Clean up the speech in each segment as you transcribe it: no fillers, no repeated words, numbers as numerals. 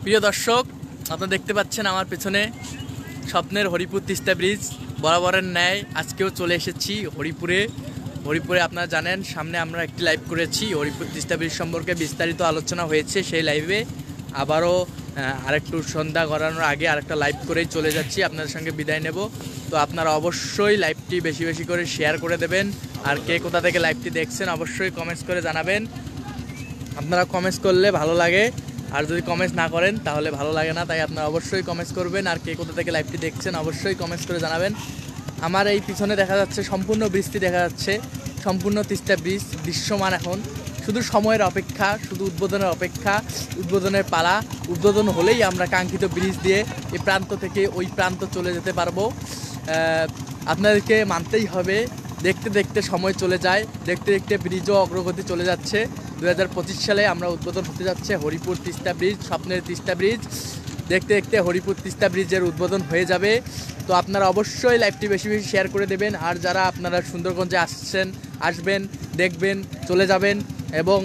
প্রিয় দর্শক, আপনারা দেখতে পাচ্ছেন আমার পেছনে স্বপ্নের হরিপুর তিস্তা ব্রিজ। বরাবরের ন্যায় আজকেও চলে এসেছি হরিপুরে। আপনারা জানেন সামনে আমরা একটি লাইভ করেছি হরিপুর তিস্তা ব্রিজ সম্পর্কে বিস্তারিত আলোচনা হয়েছে। সেই লাইভে আবারও আরেকটু সন্ধ্যা গড়ানোর আগে আরেকটা লাইভ করেই চলে যাচ্ছি, আপনাদের সঙ্গে বিদায় নেব। তো আপনারা অবশ্যই লাইভটি বেশি বেশি করে শেয়ার করে দেবেন। আর কে কোথা থেকে লাইভটি দেখছেন অবশ্যই কমেন্টস করে জানাবেন। আপনারা কমেন্টস করলে ভালো লাগে, আর যদি কমেন্টস না করেন তাহলে ভালো লাগে না। তাই আপনারা অবশ্যই কমেন্টস করবেন। আর কে কোথা থেকে লাইভটি দেখছেন অবশ্যই কমেন্টস করে জানাবেন। আমার এই পিছনে দেখা যাচ্ছে সম্পূর্ণ ব্রিজটি দেখা যাচ্ছে, সম্পূর্ণ তিস্তা ব্রিজ দৃশ্যমান। এখন শুধু সময়ের অপেক্ষা, শুধু উদ্বোধনের অপেক্ষা, উদ্বোধনের পালা। উদ্বোধন হলেই আমরা কাঙ্ক্ষিত ব্রিজ দিয়ে এই প্রান্ত থেকে ওই প্রান্ত চলে যেতে পারবো। আপনাদেরকে মানতেই হবে, দেখতে দেখতে সময় চলে যায়, দেখতে দেখতে ব্রিজও অগ্রগতি চলে যাচ্ছে। 2025 সালে আমরা উদ্বোধন হতে যাচ্ছে হরিপুর তিস্তা ব্রিজ, স্বপ্নের তিস্তা ব্রিজ। দেখতে দেখতে হরিপুর তিস্তা ব্রিজের উদ্বোধন হয়ে যাবে। তো আপনারা অবশ্যই লাইভটি বেশি বেশি শেয়ার করে দেবেন। আর যারা আপনারা সুন্দরগঞ্জে আসবেন, দেখবেন, চলে যাবেন এবং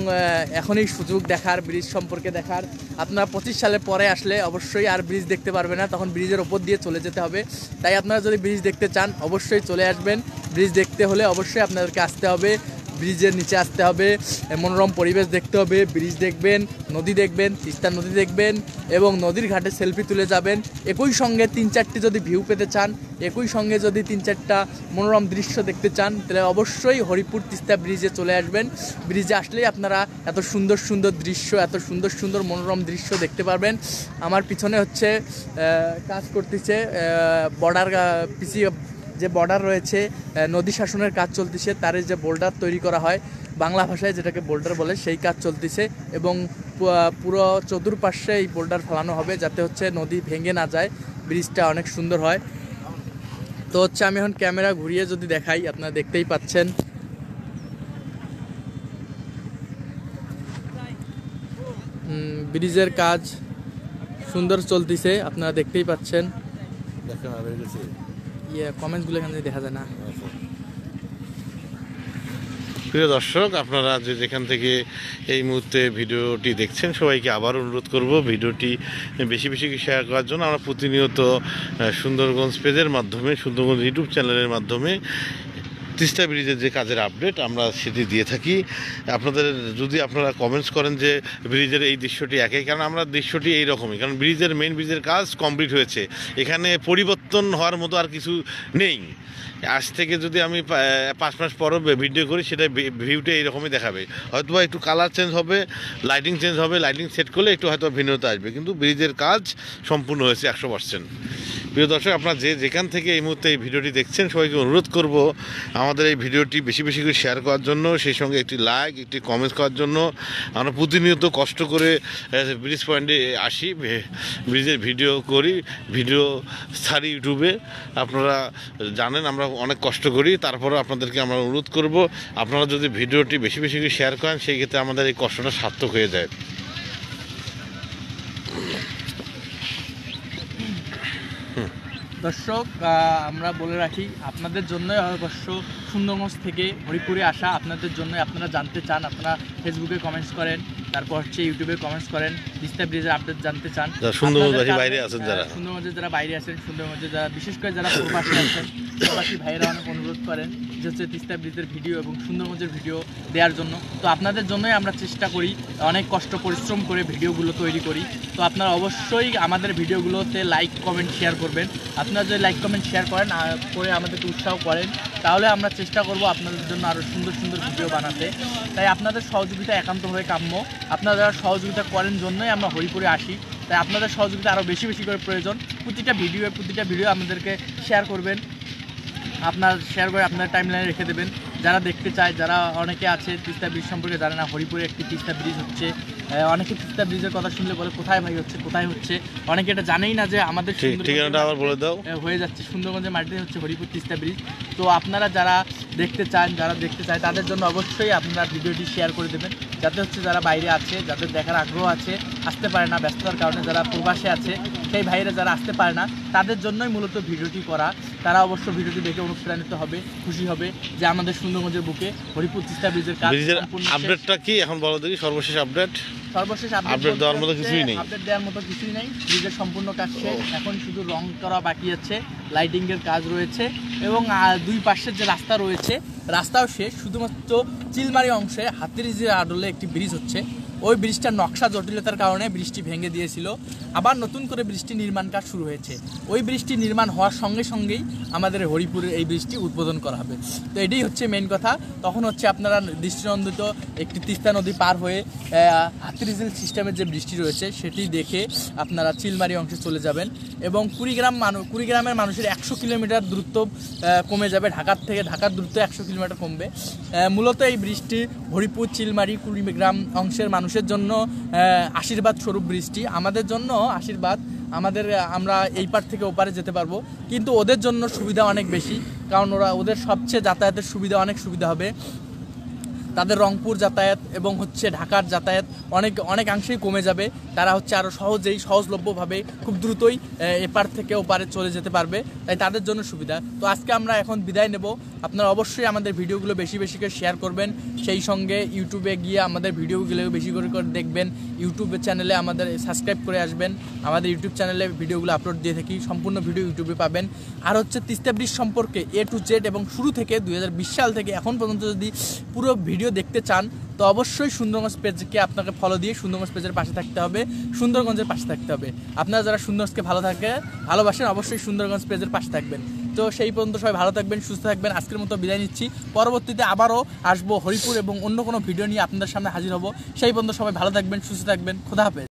এখনই সুযোগ দেখার, ব্রিজ সম্পর্কে দেখার। আপনারা 25 সালের পরে আসলে অবশ্যই আর ব্রিজ দেখতে পারবে না, তখন ব্রিজের ওপর দিয়ে চলে যেতে হবে। তাই আপনারা যদি ব্রিজ দেখতে চান অবশ্যই চলে আসবেন। ব্রিজ দেখতে হলে অবশ্যই আপনাদেরকে আসতে হবে, ব্রিজের নিচে আসতে হবে, মনোরম পরিবেশ দেখতে হবে। ব্রিজ দেখবেন, নদী দেখবেন, তিস্তা নদী দেখবেন এবং নদীর ঘাটে সেলফি তুলে যাবেন। একই সঙ্গে 3-4টি যদি ভিউ পেতে চান, একই সঙ্গে যদি 3-4টা মনোরম দৃশ্য দেখতে চান, তাহলে অবশ্যই হরিপুর তিস্তা ব্রিজে চলে আসবেন। ব্রিজে আসলেই আপনারা এত সুন্দর সুন্দর দৃশ্য, এত সুন্দর সুন্দর মনোরম দৃশ্য দেখতে পারবেন। আমার পিছনে হচ্ছে কাজ করতেছে বর্ডার, যে বর্ডার রয়েছে, নদী শাসনের কাজ চলতেছে। তার যে বোল্ডার তৈরি করা হয়, বাংলা ভাষায় যেটাকে বোল্ডার বলে, সেই কাজ চলতেছে এবং পুরো চতুর্পাশে এই বোল্ডার ফেলানো হবে যাতে হচ্ছে নদী ভেঙে না যায়, ব্রিজটা অনেক সুন্দর হয়। তো হচ্ছে আমি এখন ক্যামেরা ঘুরিয়ে যদি দেখাই, আপনারা দেখতেই পাচ্ছেন ব্রিজের কাজ সুন্দর চলতেছে, আপনারা দেখতেই পাচ্ছেন। কমেন্টসগুলো এখানে দেখা যায় না। প্রিয় দর্শক, আপনারা যেখান থেকে এই মুহূর্তে ভিডিওটি দেখছেন সবাইকে আবার অনুরোধ করব ভিডিওটি বেশি বেশি শেয়ার করার জন্য। আমরা প্রতিনিয়ত সুন্দরগঞ্জ পেজের মাধ্যমে, সুন্দরগঞ্জ ইউটিউব চ্যানেলের মাধ্যমে তিস্তা ব্রিজের যে কাজের আপডেট আমরা সেটি দিয়ে থাকি। আপনাদের যদি আপনারা কমেন্টস করেন যে ব্রিজের এই দৃশ্যটি একই, কারণ আমরা দৃশ্যটি এইরকমই, কারণ ব্রিজের কাজ কমপ্লিট হয়েছে, এখানে পরিবর্তন হওয়ার মতো আর কিছু নেই। আজ থেকে যদি আমি 5 মাস পরও ভিডিও করি, সেটা ভিউটা এইরকমই দেখাবে। হয়তো বা একটু কালার চেঞ্জ হবে, লাইটিং চেঞ্জ হবে, লাইটিং সেট করলে একটু হয়তো ভিন্নতা আসবে, কিন্তু ব্রিজের কাজ সম্পূর্ণ হয়েছে 100%। প্রিয় দর্শক, আপনারা যেখান থেকে এই মুহূর্তে এই ভিডিওটি দেখছেন সবাইকে অনুরোধ করব আমাদের এই ভিডিওটি বেশি বেশি করে শেয়ার করার জন্য, সেই সঙ্গে একটি লাইক, একটি কমেন্টস করার জন্য। আমরা প্রতিনিয়ত কষ্ট করে ব্রিজ পয়েন্টে আসি, ব্রিজের ভিডিও করি, ভিডিও ছাড়ি ইউটিউবে। আপনারা জানেন আমরা অনেক কষ্ট করি, তারপরেও আপনাদেরকে আমরা অনুরোধ করব আপনারা যদি ভিডিওটি বেশি বেশি করে শেয়ার করেন, সেই ক্ষেত্রে আমাদের এই কষ্টটা সার্থক হয়ে যায়। দর্শক, আমরা বলে রাখি আপনাদের জন্যই অবশ্য সুন্দরগঞ্জ থেকে হরিপুরে আসা, আপনাদের জন্য। আপনারা জানতে চান, আপনারা ফেসবুকে কমেন্টস করেন, তারপর হচ্ছে ইউটিউবে কমেন্টস করেন, তিস্তা ব্রিজের আপডেট জানতে চান। সুন্দরগঞ্জের বাইরে আছেন যারা, সুন্দরগঞ্জের যারা বাইরে আছেন, সুন্দরগঞ্জে যারা, বিশেষ করে যারা প্রবাসী আছেন, প্রবাসী ভাইয়েরা অনেক অনুরোধ করেন যে হচ্ছে তিস্তা ব্রিজের ভিডিও এবং সুন্দরগঞ্জের ভিডিও দেওয়ার জন্য। তো আপনাদের জন্যই আমরা চেষ্টা করি, অনেক কষ্ট পরিশ্রম করে ভিডিওগুলো তৈরি করি। তো আপনারা অবশ্যই আমাদের ভিডিওগুলোতে লাইক, কমেন্ট, শেয়ার করবেন। আপনারা যদি লাইক, কমেন্ট, শেয়ার করেন, করে আমাদেরকে উৎসাহ করেন, তাহলে আমরা চেষ্টা করব আপনাদের জন্য আরও সুন্দর সুন্দর ভিডিও বানাতে। তাই আপনাদের সহযোগিতা একান্তভাবে কাম্য। আপনারা যারা সহযোগিতা করেন জন্যই আমরা হরিপুরে আসি। তাই আপনাদের সহযোগিতা আরও বেশি বেশি করে প্রয়োজন। প্রতিটা ভিডিও আমাদেরকে শেয়ার করবেন, আপনার শেয়ার করে আপনার টাইমলাইনে রেখে দেবেন। যারা দেখতে চায়, যারা অনেকে আছে তিস্তা ব্রিজ সম্পর্কে জানে না, হরিপুরে একটি তিস্তা ব্রিজ হচ্ছে। অনেকে তিস্তা ব্রিজের কথা শুনলে বলে কোথায় ভাই হচ্ছে, কোথায় হচ্ছে, অনেকে এটা জানেই না যে আমাদের ঠিকানাটা আবার বলে দাও। হয়ে যাচ্ছে সুন্দরগঞ্জের মাটিতে হচ্ছে হরিপুর তিস্তা ব্রিজ। তো আপনারা যারা দেখতে চান, তাদের জন্য অবশ্যই আপনারা ভিডিওটি শেয়ার করে দেবেন, যাতে হচ্ছে যারা বাইরে আছে, যাদের দেখার আগ্রহ আছে, আসতে পারে না ব্যস্ততার কারণে, যারা প্রবাসে আছে, সেই ভাইয়েরা যারা আসতে পারে না, তাদের জন্যই মূলত ভিডিওটি করা। তারা অবশ্য ভিডিওটি দেখে অনুপ্রাণিত হবে, খুশি হবে যে আমাদের সুন্দরগঞ্জের বুকে হরিপুর তিস্তা ব্রিজের কাজ সম্পূর্ণ শেষ। আপডেটটা কি এখন বলো দেখি, সর্বশেষ আপডেট? সর্বশেষ আপডেট দেওয়ার মতো কিছুই নেই। আপডেট দেওয়ার মতো কিছুই নেই। ব্রিজের সম্পূর্ণ কাজ শেষ, এখন শুধু রং করা বাকি আছে, লাইটিং এর কাজ রয়েছে এবং দুই পাশের যে রাস্তা রয়েছে রাস্তাও শেষ। শুধুমাত্র চিলমারি অংশে হাতিরঝিলের আদলে একটি ব্রিজ হচ্ছে, ওই ব্রিজটার নকশা জটিলতার কারণে ব্রিজটি ভেঙে দিয়েছিল, আবার নতুন করে ব্রিজটি নির্মাণ কাজ শুরু হয়েছে। ওই ব্রিজটি নির্মাণ হওয়ার সঙ্গে সঙ্গেই আমাদের হরিপুরের এই ব্রিজটি উদ্বোধন করা হবে। তো এটাই হচ্ছে মেন কথা। তখন হচ্ছে আপনারা দৃষ্টিনন্দিত একটি তিস্তা নদী পার হয়ে হাতিরঝিল সিস্টেমের যে ব্রিজটি রয়েছে সেটি দেখে আপনারা চিলমারি অংশে চলে যাবেন এবং কুড়িগ্রামের মানুষের 100 কিলোমিটার দূরত্ব কমে যাবে। ঢাকার দূরত্ব 100 কিলোমিটার কমবে। মূলত এই ব্রিজটি হরিপুর, চিলমারি, কুড়িগ্রাম অংশের মানুষের জন্য আশীর্বাদ স্বরূপ ব্রিজটি। আমাদের জন্য আশীর্বাদ, আমরা এই পার থেকে ওপারে যেতে পারবো, কিন্তু ওদের জন্য সুবিধা অনেক বেশি, কারণ ওদের সবচেয়ে যাতায়াতের অনেক সুবিধা হবে। তাদের রংপুর যাতায়াত এবং হচ্ছে ঢাকার যাতায়াত অনেকাংশেই কমে যাবে। তারা হচ্ছে আরও সহজলভ্যভাবে খুব দ্রুতই এপার থেকে ওপারে চলে যেতে পারবে, তাই তাদের জন্য সুবিধা। তো আজকে আমরা এখন বিদায় নেব। আপনারা অবশ্যই আমাদের ভিডিওগুলো বেশি বেশি করে শেয়ার করবেন, সেই সঙ্গে ইউটিউবে গিয়ে আমাদের ভিডিওগুলো বেশি করে দেখবেন। ইউটিউব চ্যানেলে আমাদের সাবস্ক্রাইব করে আসবেন। আমাদের ইউটিউব চ্যানেলে ভিডিওগুলো আপলোড দিয়ে থাকি, সম্পূর্ণ ভিডিও ইউটিউবে পাবেন। আর হচ্ছে তিস্তা ব্রিজ সম্পর্কে A to Z এবং শুরু থেকে 2020 সাল থেকে এখন পর্যন্ত যদি পুরো ভিডিও দেখতে চান তো অবশ্যই সুন্দরগঞ্জ পেজকে আপনাকে ফলো দিয়ে সুন্দরগঞ্জ পেজের পাশে থাকতে হবে, সুন্দরগঞ্জের পাশে থাকতে হবে। আপনারা যারা সুন্দরগঞ্জকে ভালোবাসেন অবশ্যই সুন্দরগঞ্জ পেজের পাশে থাকবেন। তো সেই পর্যন্ত সবাই ভালো থাকবেন, সুস্থ থাকবেন। আজকের মতো বিদায় নিচ্ছি। পরবর্তীতে আবারও আসবো হরিপুর এবং অন্য কোনো ভিডিও নিয়ে আপনাদের সামনে হাজির হব। সেই পর্যন্ত সবাই ভালো থাকবেন, সুস্থ থাকবেন। খোদা হাফেজ।